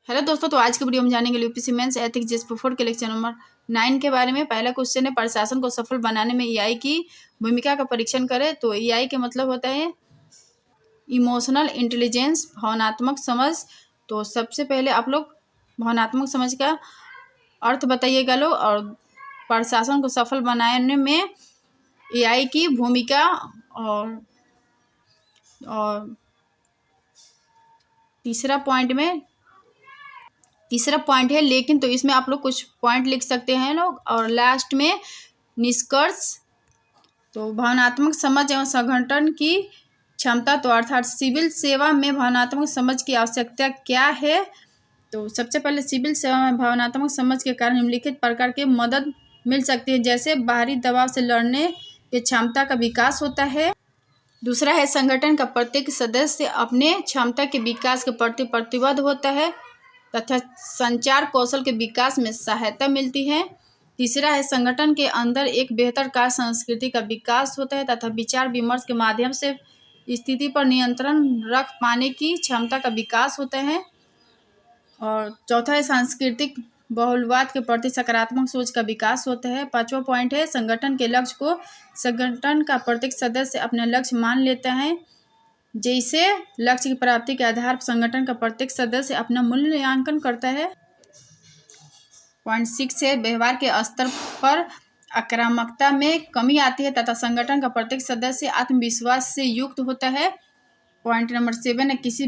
Hello दोस्तों, तो आज की वीडियो में जानेंगे UPSC mains ethics GS four के लेक्चर नंबर 9 के बारे में। पहला क्वेश्चन है, प्रशासन को सफल बनाने में ईआई की भूमिका का परीक्षण करें। तो ईआई के मतलब होता है इमोशनल इंटेलिजेंस, भावनात्मक समझ। तो सबसे पहले आप लोग भावनात्मक समझ का अर्थ बताइएगा लोग, और प्रशासन को सफल बनाने में ईआई की भूमिका। और तीसरा पॉइंट है लेकिन, तो इसमें आप लोग कुछ पॉइंट लिख सकते हैं लोग। और लास्ट में निष्कर्ष। तो भावनात्मक समझ एवं संगठन की क्षमता, तो अर्थात सिविल सेवा में भावनात्मक समझ की आवश्यकता क्या है। तो सबसे पहले सिविल सेवा में भावनात्मक समझ के कारण निम्नलिखित प्रकार की मदद मिल सकती है, जैसे बाहरी दबाव से लड़ने की क्षमता का विकास होता है। दूसरा है, संगठन का प्रत्येक सदस्य अपने क्षमता के विकास के प्रति प्रतिबद्ध होता है तथा संचार कौशल के विकास में सहायता मिलती है। तीसरा है, संगठन के अंदर एक बेहतर कार्य संस्कृति का विकास होता है तथा विचार विमर्श के माध्यम से स्थिति पर नियंत्रण रख पाने की क्षमता का विकास होता है। और चौथा है, सांस्कृतिक बहुलवाद के प्रति सकारात्मक सोच का विकास होता है। पांचवा पॉइंट है, संगठन के लक्ष्य को संगठन का प्रत्येक सदस्य अपना लक्ष्य मान लेता है, जैसे लक्ष्य की प्राप्ति के आधार पर संगठन का प्रत्येक सदस्य अपना मूल्यांकन करता है। पॉइंट 6 है, व्यवहार के स्तर पर आक्रामकता में कमी आती है तथा संगठन का प्रत्येक सदस्य आत्मविश्वास से युक्त होता है। पॉइंट नंबर 7 है, किसी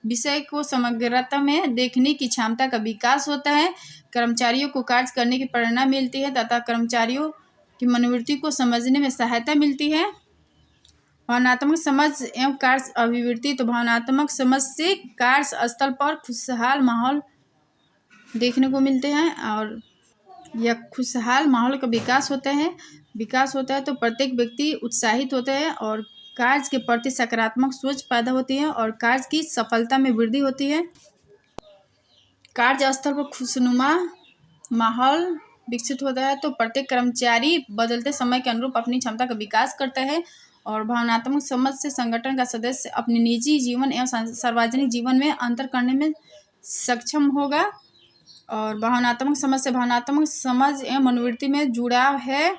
विषय को समग्रता में देखने की क्षमता का विकास होता है। कर्मचारियों को कार्य करने की प्रेरणा मिलती है तथा कर्मचारियों की मनोवृत्ति को समझने में सहायता मिलती है। भावनात्मक समझ एवं कार्य अभिवृत्ति। तो भावनात्मक समझ से कार्य स्थल पर खुशहाल माहौल देखने को मिलते हैं, और यह खुशहाल माहौल का विकास होता है। तो प्रत्येक व्यक्ति उत्साहित होता है और कार्य के प्रति सकारात्मक सोच पैदा होती है और कार्य की सफलता में वृद्धि होती है। कार्यस्थल पर खुशनुमा माहौल विकसित होता है। तो प्रत्येक कर्मचारी बदलते समय के अनुरूप अपनी क्षमता का विकास करता है। और भावनात्मक समझ से संगठन का सदस्य अपने निजी जीवन एवं सार्वजनिक जीवन में अंतर करने में सक्षम होगा। और भावनात्मक समझ से भावनात्मक समझ एवं मनोवृत्ति में जुड़ाव है,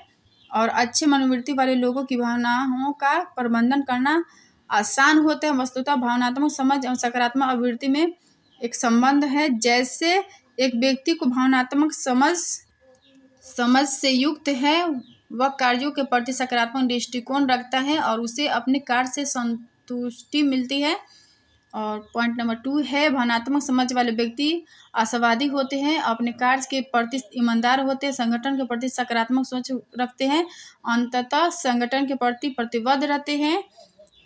और अच्छे मनोवृत्ति वाले लोगों की भावनाओं का प्रबंधन करना आसान होता है। वस्तुतः भावनात्मक समझ एवं सकारात्मक अभिवृत्ति में एक संबंध है, जैसे एक व्यक्ति को भावनात्मक समझ से युक्त है, वह कार्यों के प्रति सकारात्मक दृष्टिकोण रखता है और उसे अपने कार्य से संतुष्टि मिलती है। और पॉइंट नंबर 2 है, भावनात्मक समझ वाले व्यक्ति आशावादी होते हैं, अपने कार्य के प्रति ईमानदार होते हैं, संगठन के प्रति सकारात्मक सोच रखते हैं, अंततः संगठन के प्रति प्रतिबद्ध रहते हैं।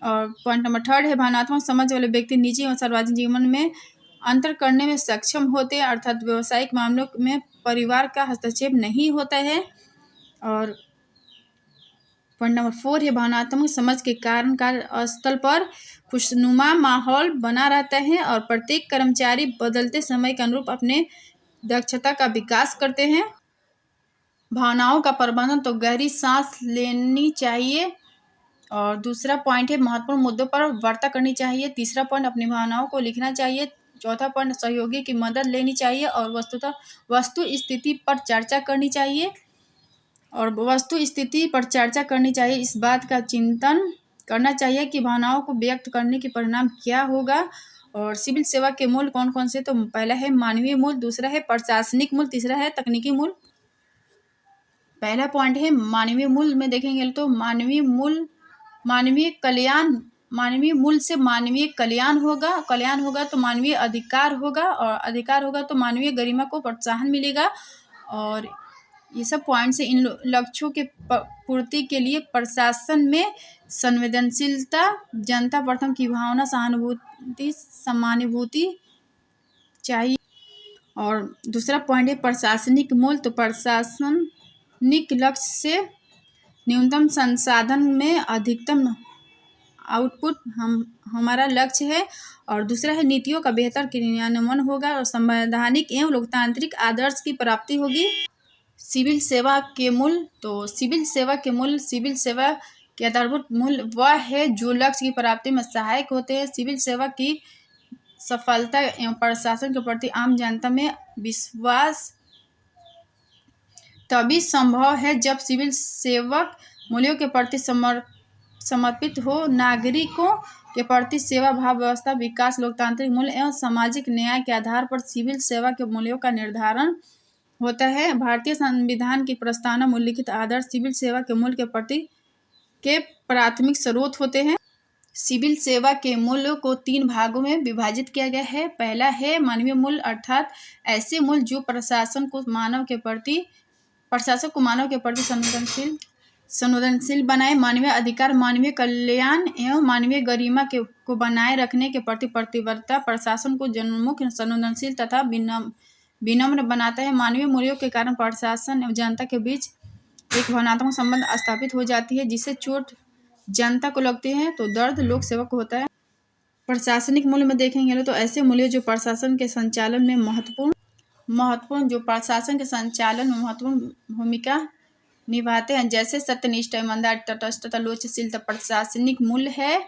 और पॉइंट नंबर 3 है, भावनात्मक समझ वाले व्यक्ति निजी और सार्वजनिक जीवन में अंतर करने में सक्षम होते हैं, अर्थात व्यावसायिक मामलों में परिवार का हस्तक्षेप नहीं होता है। और पॉइंट नंबर 4 है, भावनात्मक समझ के कारण कार्यस्थल पर खुशनुमा माहौल बना रहता है और प्रत्येक कर्मचारी बदलते समय के अनुरूप अपने दक्षता का विकास करते हैं। भावनाओं का प्रबंधन। तो गहरी सांस लेनी चाहिए। और दूसरा पॉइंट है, महत्वपूर्ण मुद्दों पर वार्ता करनी चाहिए। तीसरा पॉइंट, अपनी भावनाओं को लिखना चाहिए। चौथा पॉइंट, सहयोगी की मदद लेनी चाहिए और वस्तु स्थिति पर चर्चा करनी चाहिए। इस बात का चिंतन करना चाहिए कि भावनाओं को व्यक्त करने के परिणाम क्या होगा। और सिविल सेवा के मूल कौन कौन से, तो पहला है मानवीय मूल, दूसरा है प्रशासनिक मूल, तीसरा है तकनीकी मूल। पहला पॉइंट है मानवीय मूल में देखेंगे तो मानवीय मूल से मानवीय कल्याण होगा तो मानवीय अधिकार होगा, और अधिकार होगा तो मानवीय गरिमा को प्रोत्साहन मिलेगा। और ये सब पॉइंट से इन लक्ष्यों के पूर्ति के लिए प्रशासन में संवेदनशीलता, जनता प्रथम की भावना, सहानुभूति, समानुभूति चाहिए। और दूसरा पॉइंट है प्रशासनिक मूल। तो प्रशासनिक लक्ष्य से न्यूनतम संसाधन में अधिकतम आउटपुट हमारा लक्ष्य है। और दूसरा है नीतियों का बेहतर क्रियान्वयन होगा और संवैधानिक एवं लोकतांत्रिक आदर्श की प्राप्ति होगी। सिविल सेवा के मूल। तो सिविल सेवा के आधारभूत मूल वह है जो लक्ष्य की प्राप्ति में सहायक होते हैं। सिविल सेवा की सफलता एवं प्रशासन के प्रति आम जनता में विश्वास तभी संभव है जब सिविल सेवक मूल्यों के प्रति समर्पित हो। नागरिकों के प्रति सेवा भाव, व्यवस्था, विकास, लोकतांत्रिक मूल्य एवं सामाजिक न्याय के आधार पर सिविल सेवा के मूल्यों का निर्धारण होता है। भारतीय संविधान की प्रस्तावना में उल्लिखित आदर्श सिविल सेवा के मूल्य के प्रति के प्राथमिक स्रोत होते हैं। सिविल सेवा के मूल्यों को 3 भागों में विभाजित किया गया है। पहला है मानवीय मूल्य, अर्थात ऐसे मूल्य जो प्रशासन को मानव के प्रति संवेदनशील बनाए। मानवीय अधिकार, मानवीय कल्याण एवं मानवीय गरिमा को बनाए रखने के प्रति प्रतिबद्धता प्रशासन को जनोन्मुख, संवेदनशील तथा विनम्र बनाता है। मानवीय मूल्यों के कारण प्रशासन एवं जनता के बीच एक भावनात्मक संबंध स्थापित हो जाती है, जिससे चोट जनता को लगती है तो दर्द लोक सेवक को होता है। प्रशासनिक मूल्य में देखेंगे तो ऐसे मूल्य जो प्रशासन के संचालन में महत्वपूर्ण भूमिका निभाते हैं, जैसे सत्यनिष्ठा, ईमानदारी, तटस्थता, लोकशीलता प्रशासनिक मूल्य है।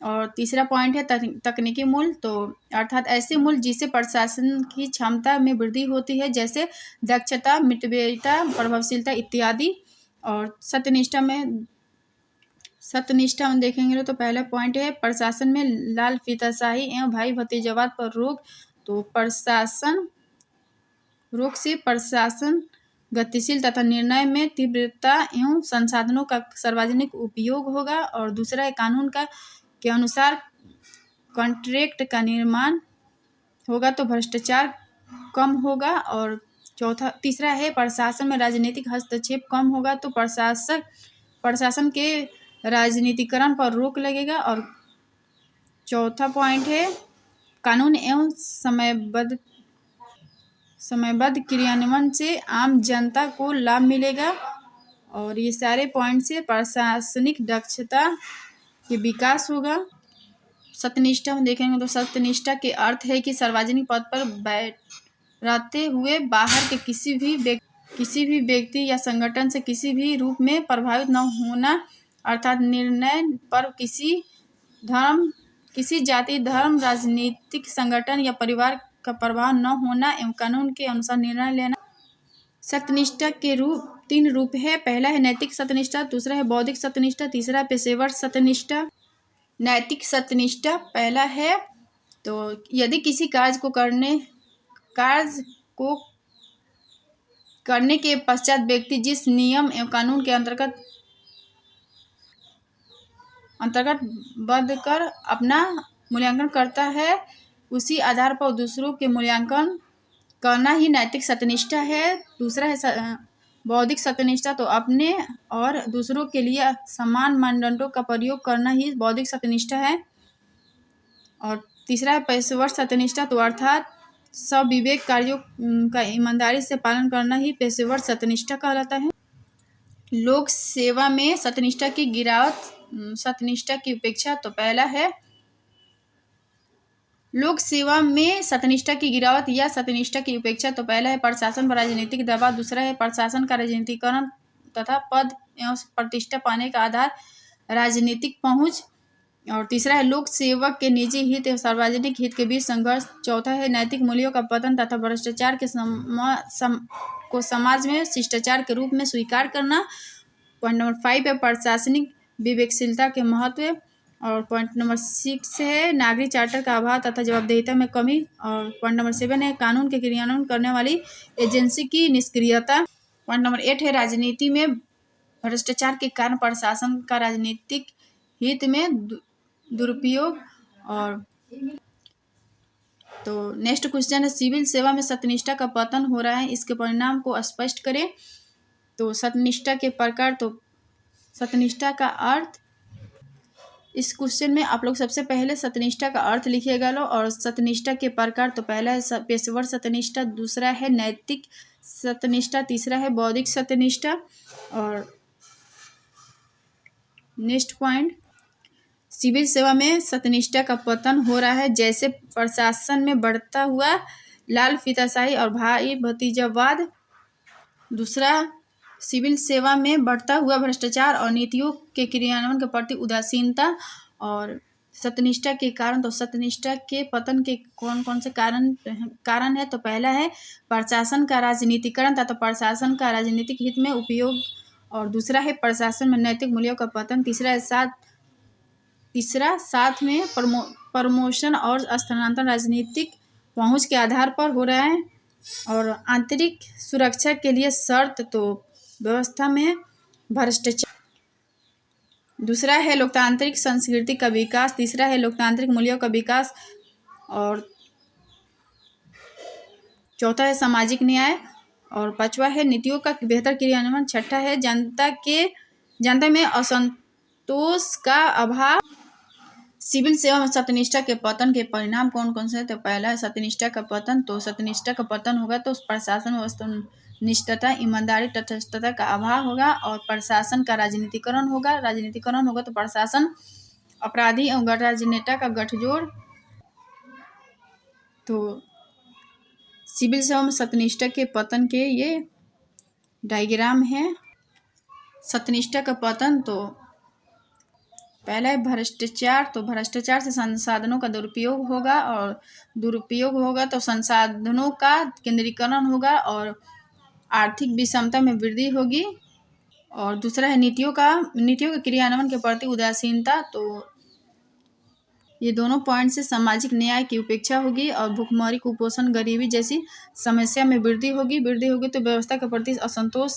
और तीसरा पॉइंट है तकनीकी मूल्य, तो अर्थात ऐसे मूल्य जिससे प्रशासन की क्षमता में वृद्धि होती है, जैसे दक्षता, मितव्ययिता, प्रभावशीलता इत्यादि। और सत्यनिष्ठा में देखेंगे तो पहला पॉइंट है प्रशासन में लाल फीताशाही एवं भाई भतीजावाद पर रोक। तो रोक से प्रशासन गतिशील तथा निर्णय में तीव्रता एवं संसाधनों का सार्वजनिक उपयोग होगा। और दूसरा है कानून के अनुसार कॉन्ट्रैक्ट का निर्माण होगा तो भ्रष्टाचार कम होगा। और तीसरा है प्रशासन में राजनीतिक हस्तक्षेप कम होगा तो प्रशासन के राजनीतिकरण पर रोक लगेगा। और चौथा पॉइंट है कानून एवं समयबद्ध क्रियान्वयन से आम जनता को लाभ मिलेगा। और ये सारे पॉइंट से प्रशासनिक दक्षता के विकास होगा। सत्यनिष्ठा में देखेंगे तो सत्यनिष्ठा के अर्थ है कि सार्वजनिक पद पर रहते हुए बाहर के किसी भी व्यक्ति या संगठन से किसी भी रूप में प्रभावित न होना, अर्थात निर्णय पर किसी जाति, धर्म, राजनीतिक संगठन या परिवार का प्रभाव न होना एवं कानून के अनुसार निर्णय लेना। सत्यनिष्ठा के 3 रूप है। पहला है नैतिक सत्यनिष्ठा, दूसरा है बौद्धिक सत्यनिष्ठा, तीसरा पेशेवर सत्यनिष्ठा। नैतिक सत्यनिष्ठा पहला है तो यदि किसी कार्य को करने के पश्चात व्यक्ति जिस नियम एवं कानून के अंतर्गत बद्ध कर अपना मूल्यांकन करता है, उसी आधार पर दूसरों के मूल्यांकन करना ही नैतिक सत्यनिष्ठा है। दूसरा है बौद्धिक सत्यनिष्ठा, तो अपने और दूसरों के लिए समान मानदंडों का प्रयोग करना ही बौद्धिक सत्यनिष्ठा है। और तीसरा है पेशेवर सत्यनिष्ठा, तो अर्थात सब विवेक कार्यों का ईमानदारी से पालन करना ही पेशेवर सत्यनिष्ठा कहलाता है। लोक सेवा में सत्यनिष्ठा की गिरावट, सत्यनिष्ठा की उपेक्षा, तो पहला है लोक सेवा में सत्यनिष्ठा की गिरावट या सत्यनिष्ठा की उपेक्षा, तो पहला है प्रशासन पर राजनीतिक दबाव, दूसरा है प्रशासन का राजनीतिकरण तथा पद एवं प्रतिष्ठा पाने का आधार राजनीतिक पहुंच, और तीसरा है लोक सेवक के निजी हित एवं सार्वजनिक हित के बीच संघर्ष, चौथा है नैतिक मूल्यों का पतन तथा भ्रष्टाचार को समाज में शिष्टाचार के रूप में स्वीकार करना। पॉइंट नंबर 5 है प्रशासनिक विवेकशीलता के महत्व, और पॉइंट नंबर 6 है नागरिक चार्टर का अभाव तथा जवाबदेहिता में कमी, और पॉइंट नंबर 7 है कानून के क्रियान्वयन करने वाली एजेंसी की निष्क्रियता। पॉइंट नंबर 8 है राजनीति में भ्रष्टाचार के कारण प्रशासन का राजनीतिक हित में दुरुपयोग। और तो नेक्स्ट क्वेश्चन है सिविल सेवा में सत्यनिष्ठा का पतन हो रहा है, इसके परिणाम को स्पष्ट करें। तो सत्यनिष्ठा के प्रकार, तो सत्यनिष्ठा का अर्थ, इस क्वेश्चन में आप लोग सबसे पहले सत्यनिष्ठा का अर्थ लिखिएगा लो। और सत्यनिष्ठा के प्रकार, तो पहला है पेशेवर सत्यनिष्ठा, दूसरा है नैतिक सत्यनिष्ठा, तीसरा है बौद्धिक सत्यनिष्ठा। और नेक्स्ट पॉइंट, सिविल सेवा में सत्यनिष्ठा का पतन हो रहा है जैसे प्रशासन में बढ़ता हुआ लाल फीताशाही और भाई भतीजावाद, दूसरा सिविल सेवा में बढ़ता हुआ भ्रष्टाचार और नीतियों के क्रियान्वयन के प्रति उदासीनता, और सत्यनिष्ठा के कारण, तो सत्यनिष्ठा के पतन के कौन कौन से कारण है। तो पहला है प्रशासन का राजनीतिकरण तथा प्रशासन का राजनीतिक हित में उपयोग, और दूसरा है प्रशासन में नैतिक मूल्यों का पतन, तीसरा साथ में प्रमोशन और स्थानांतरण राजनीतिक पहुंच के आधार पर हो रहा है, और आंतरिक सुरक्षा के लिए शर्त, तो व्यवस्था में भ्रष्टाचार। दूसरा है लोकतांत्रिक संस्कृति का विकास, तीसरा है लोकतांत्रिक मूल्यों का विकास, और चौथा है सामाजिक न्याय, और पांचवा है नीतियों का बेहतर क्रियान्वयन, छठा है जनता में असंतोष का अभाव। सिविल सेवा में सत्यनिष्ठा के पतन के परिणाम कौन कौन से हैं। तो पहला है सत्यनिष्ठा का पतन, तो सत्यनिष्ठा का पतन होगा तो प्रशासन में वस्तुनिष्ठता, ईमानदारी, तटस्थता का अभाव होगा, और प्रशासन का राजनीतिकरण होगा तो प्रशासन अपराधी एवं गैर राजनेता का गठजोड़। तो सिविल सेवा में सत्यनिष्ठा के पतन के ये डायग्राम है। सत्यनिष्ठा का पतन, तो पहला है भ्रष्टाचार, तो भ्रष्टाचार से संसाधनों का दुरुपयोग होगा, और दुरुपयोग होगा तो संसाधनों का केंद्रीकरण होगा और आर्थिक विषमता में वृद्धि होगी। और दूसरा है नीतियों के क्रियान्वयन के प्रति उदासीनता, तो ये दोनों पॉइंट से सामाजिक न्याय की उपेक्षा होगी, और भूखमरी, कुपोषण, गरीबी जैसी समस्या में वृद्धि होगी तो व्यवस्था के प्रति असंतोष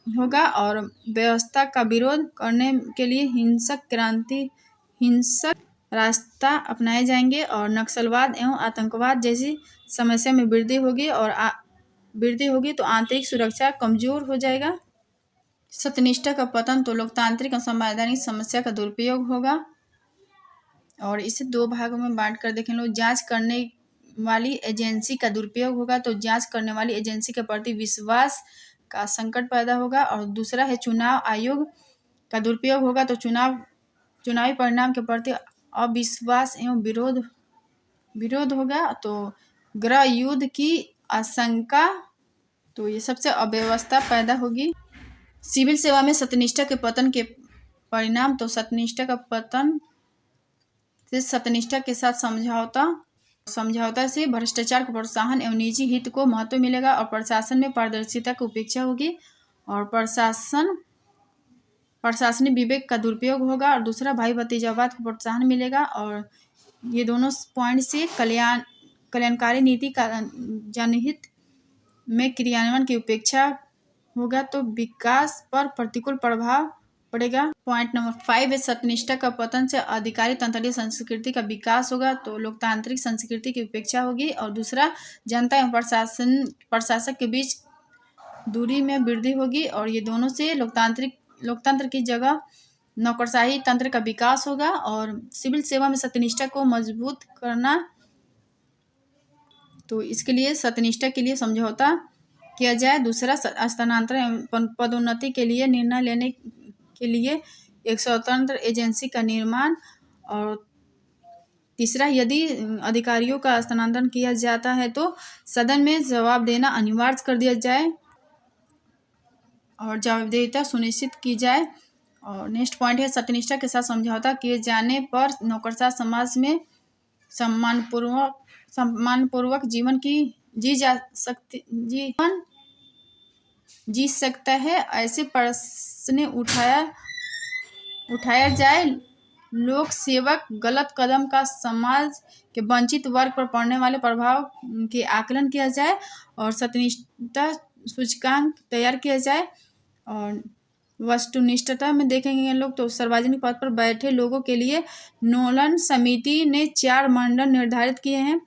होगा, और व्यवस्था का विरोध करने के लिए हिंसक रास्ता अपनाए जाएंगे, और नक्सलवाद एवं आतंकवाद जैसी समस्या में वृद्धि होगी तो आंतरिक सुरक्षा कमजोर हो जाएगा। सत्यनिष्ठा का पतन, तो लोकतांत्रिक और संवैधानिक समस्या का दुरुपयोग होगा, और इसे दो भागों में बांट कर देखें लोग। जांच करने वाली एजेंसी का दुरुपयोग होगा, तो जांच करने वाली एजेंसी के प्रति विश्वास का संकट पैदा होगा, और दूसरा है चुनाव आयोग का दुरुपयोग होगा, तो चुनावी परिणाम के प्रति अविश्वास एवं विरोध होगा, तो गृह युद्ध की आशंका, तो ये सबसे अव्यवस्था पैदा होगी। सिविल सेवा में सत्यनिष्ठा के पतन के परिणाम, तो सत्यनिष्ठा का पतन से सत्यनिष्ठा के साथ समझौता से भ्रष्टाचार को प्रोत्साहन एवं निजी हित को महत्व मिलेगा, और प्रशासन में पारदर्शिता की उपेक्षा होगी, और प्रशासनिक विवेक का दुरुपयोग होगा, और दूसरा भाई भतीजावाद को प्रोत्साहन मिलेगा, और ये दोनों पॉइंट से कल्याणकारी नीति का जनहित में क्रियान्वयन की उपेक्षा होगा तो विकास पर प्रतिकूल प्रभाव पड़ेगा। पॉइंट नंबर 5 है सत्यनिष्ठा का पतन से अधिकारी तंत्रीय संस्कृति का विकास होगा, तो लोकतांत्रिक संस्कृति की उपेक्षा होगी, और दूसरा जनता एवं प्रशासक के बीच दूरी में वृद्धि होगी, और ये दोनों से लोकतंत्र की जगह नौकरशाही तंत्र का विकास होगा। और सिविल सेवा में सत्यनिष्ठा को मजबूत करना, तो इसके लिए सत्यनिष्ठा के लिए समझौता किया जाए। दूसरा स्थानांतरण पदोन्नति के लिए निर्णय लेने के लिए एक स्वतंत्र एजेंसी का निर्माण, और तीसरा यदि अधिकारियों का स्थानांतरण किया जाता है तो सदन में जवाब देना अनिवार्य कर दिया जाए और जवाबदेहिता सुनिश्चित की जाए। और नेक्स्ट पॉइंट है सत्यनिष्ठा के साथ समझौता किए जाने पर नौकरशाह समाज में सम्मानपूर्वक जीवन की जी सकता है। ऐसे प्रश्न उठाया जाए। लोक सेवक गलत कदम का समाज के वंचित वर्ग पर पड़ने वाले प्रभाव के आकलन किया जाए और सत्यनिष्ठा सूचकांक तैयार किया जाए। और वस्तुनिष्ठता में देखेंगे लोग तो सार्वजनिक पद पर बैठे लोगों के लिए नोलन समिति ने 4 मानदंड निर्धारित किए हैं।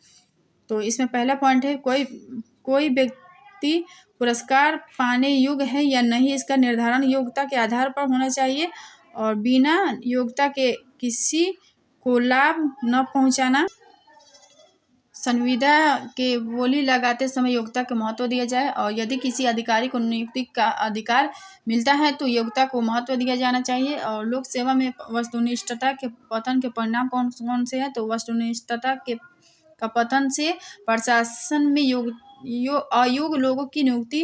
तो इसमें पहला पॉइंट है कोई व्यक्ति पुरस्कार पाने योग्य है या नहीं, इसका निर्धारण योग्यता के आधार पर होना चाहिए और बिना योग्यता के किसी को लाभ न पहुंचाना। संविदा के बोली लगाते समय योग्यता को महत्व दिया जाए और यदि किसी अधिकारी को नियुक्ति का अधिकार मिलता है तो योग्यता को महत्व दिया जाना चाहिए। और लोक सेवा में वस्तुनिष्ठता के पतन के परिणाम कौन कौन से हैं, तो वस्तुनिष्ठता का पतन से प्रशासन में अयोग्य लोगों की नियुक्ति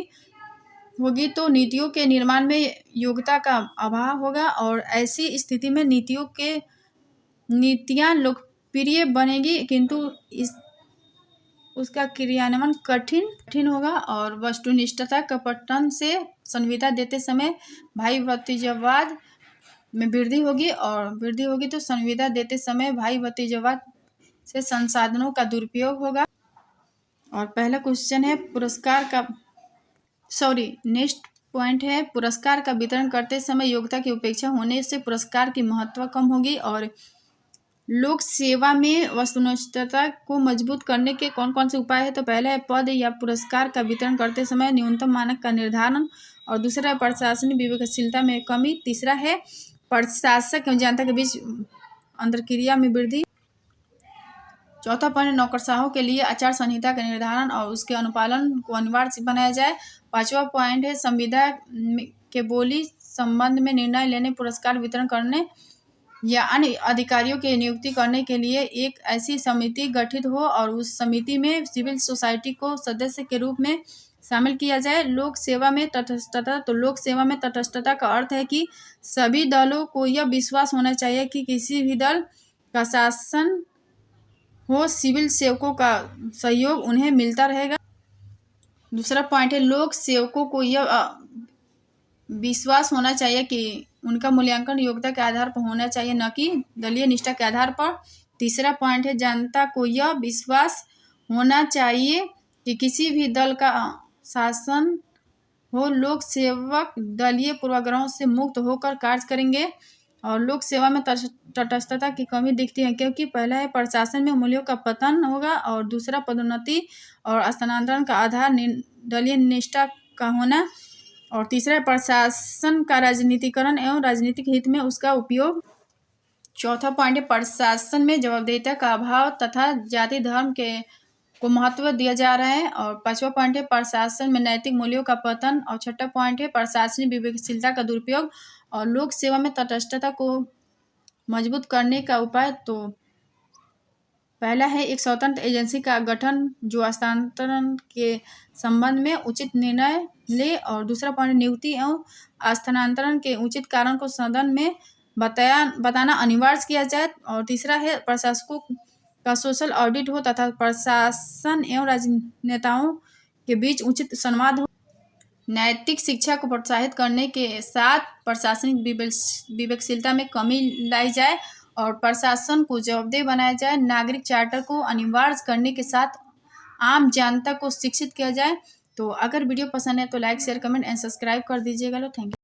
होगी तो नीतियों के निर्माण में योग्यता का अभाव होगा और ऐसी स्थिति में नीतियों के नीतियाँ लोकप्रिय बनेगी किंतु उसका क्रियान्वयन कठिन होगा। और वस्तुनिष्ठता कपटन से संविदा देते समय भाई भतीजावाद में वृद्धि होगी तो संविदा देते समय भाई भतीजावाद से संसाधनों का दुरुपयोग होगा। और पहला क्वेश्चन है नेक्स्ट पॉइंट है पुरस्कार का वितरण करते समय योग्यता की उपेक्षा होने से पुरस्कार की महत्व कम होगी। और लोक सेवा में वस्तुनिष्ठता को मजबूत करने के कौन कौन से उपाय है, तो पहला है पद या पुरस्कार का वितरण करते समय न्यूनतम मानक का निर्धारण, और दूसरा है प्रशासनिक विवेकशीलता में कमी, तीसरा है प्रशासक एवं जनता के बीच अंतरक्रिया में वृद्धि, चौथा पॉइंट नौकरशाहों के लिए आचार संहिता का निर्धारण और उसके अनुपालन को अनिवार्य बनाया जाए, पांचवा पॉइंट है संविदा के बोली संबंध में निर्णय लेने, पुरस्कार वितरण करने या अन्य अधिकारियों की नियुक्ति करने के लिए एक ऐसी समिति गठित हो और उस समिति में सिविल सोसाइटी को सदस्य के रूप में शामिल किया जाए। लोक सेवा में तटस्थता, तो लोक सेवा में तटस्थता का अर्थ है कि सभी दलों को यह विश्वास होना चाहिए कि किसी भी दल का शासन हो, सिविल सेवकों का सहयोग उन्हें मिलता रहेगा। दूसरा पॉइंट है लोक सेवकों को यह विश्वास होना चाहिए कि उनका मूल्यांकन योग्यता के आधार पर होना चाहिए, न कि दलीय निष्ठा के आधार पर। तीसरा पॉइंट है जनता को यह विश्वास होना चाहिए कि किसी भी दल का शासन हो, लोक सेवक दलीय पूर्वाग्रहों से मुक्त होकर कार्य करेंगे। और लोक सेवा में तटस्थता की कमी दिखती है क्योंकि पहला है प्रशासन में मूल्यों का पतन होगा, और दूसरा पदोन्नति और स्थानांतरण का आधार दलीय निष्ठा का होना, और तीसरा है प्रशासन का राजनीतिकरण एवं राजनीतिक हित में उसका उपयोग। चौथा पॉइंट है प्रशासन में जवाबदेहिता का अभाव तथा जाति धर्म को महत्व दिया जा रहा है, और पांचवा पॉइंट है प्रशासन में नैतिक मूल्यों का पतन, और छठा पॉइंट है प्रशासनिक विवेकशीलता का दुरुपयोग। और लोक सेवा में तटस्थता को मजबूत करने का उपाय, तो पहला है एक स्वतंत्र एजेंसी का गठन जो हस्तांतरण के संबंध में उचित निर्णय ले, और दूसरा पॉइंट नियुक्ति एवं स्थानांतरण के उचित कारण को सदन में बताना अनिवार्य किया जाए, और तीसरा है प्रशासकों का सोशल ऑडिट हो तथा प्रशासन एवं राजनेताओं के बीच उचित संवाद हो। नैतिक शिक्षा को प्रोत्साहित करने के साथ प्रशासनिक विवेकशीलता में कमी लाई जाए और प्रशासन को जवाबदेह बनाया जाए। नागरिक चार्टर को अनिवार्य करने के साथ आम जनता को शिक्षित किया जाए। तो अगर वीडियो पसंद है तो like share comment and subscribe कर दीजिएगा। Thank you.